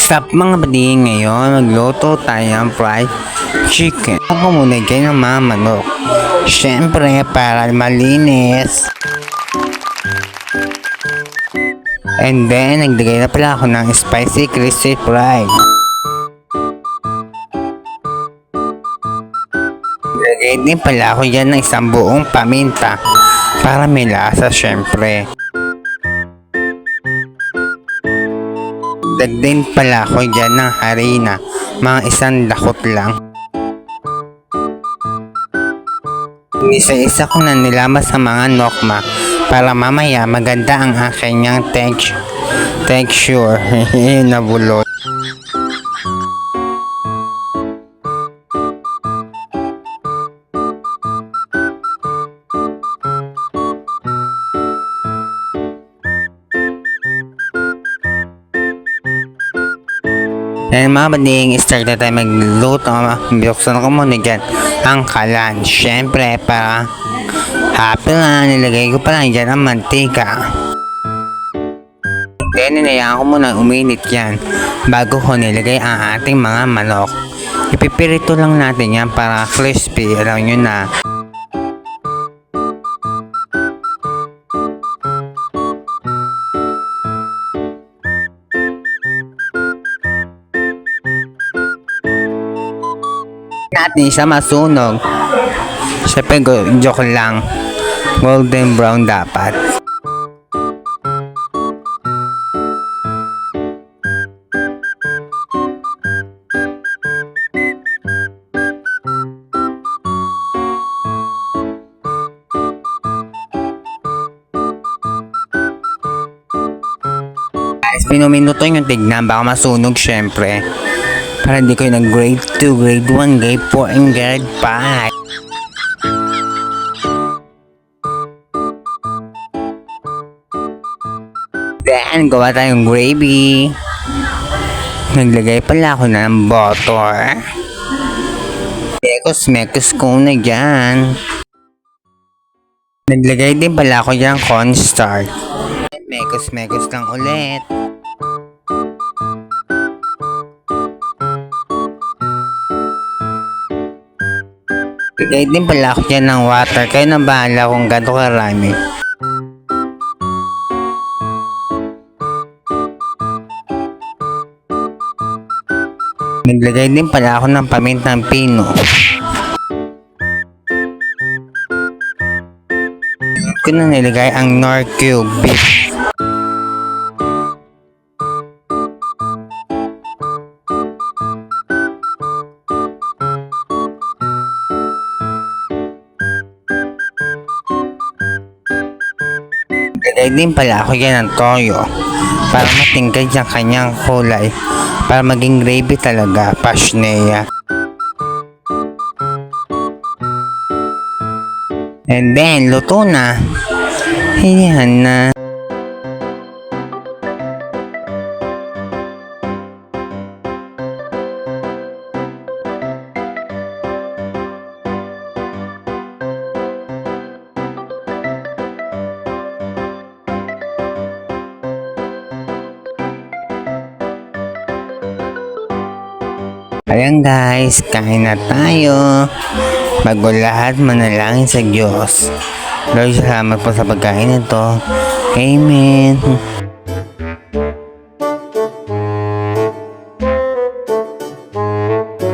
Sup mga bading, ngayon magluto tayo ng fried chicken. Ako muna dyan ng mga manok. Siyempre para malinis. And then naglagay na pala ako ng spicy crispy fried. Naglagay din pala ako dyan ng isang buong paminta para may lasa siyempre. Dagdin pala ako dyan ng harina, mga isang dakot lang. Isa-isa ko na nilamas sa mga nokma para mamaya maganda ang kanyang texture. Nabulot. And mga bading, start na tayo magluto. Buksan ko muna dyan ang kalan. Siyempre, para happy na, nilagay ko pa lang dyan ang mantika. Then, nilayaan ko muna uminit yan bago ko nilagay ang ating mga manok. Ipipirito lang natin yan para crispy. Alam nyo na. Natin siya masunog. Siyempre, joke lang. Golden brown dapat. Guys, minuminuto yung tignan. Baka masunog siyempre. Para hindi ko yung grade 2, grade 1, grade 4, and grade 5. Then, gawa tayong gravy. Naglagay pala ako na ng butter. Mekos ko na dyan. Naglagay din pala ako dyan cornstarch. Mekos lang ulit. Naglagay din pala ako dyan ng water. Kayo na bahala kung gato karami. Naglagay din pala ako ng pamintang pino. Ko na nilagay ang Knorr cube beef. Naglagay din pala ako yan ng toyo para matingkad yung kanyang kulay. Para maging gravy talaga, pashnea. And then, luto na. Ayan na. Ayan guys, kain na tayo. Bago lahat, manalangin sa Diyos. Lord, salamat po sa pagkain na to. Amen.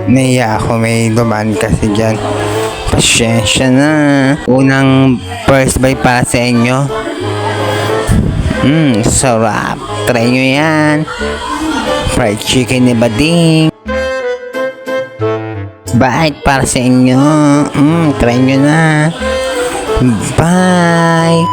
Naiya ako, may dumaan kasi dyan. Pasyensya na. Unang first bite para sa inyo. Sarap. Try nyo yan. Fried chicken ni Bading. Bye para sa inyo. Try nyo na. Bye.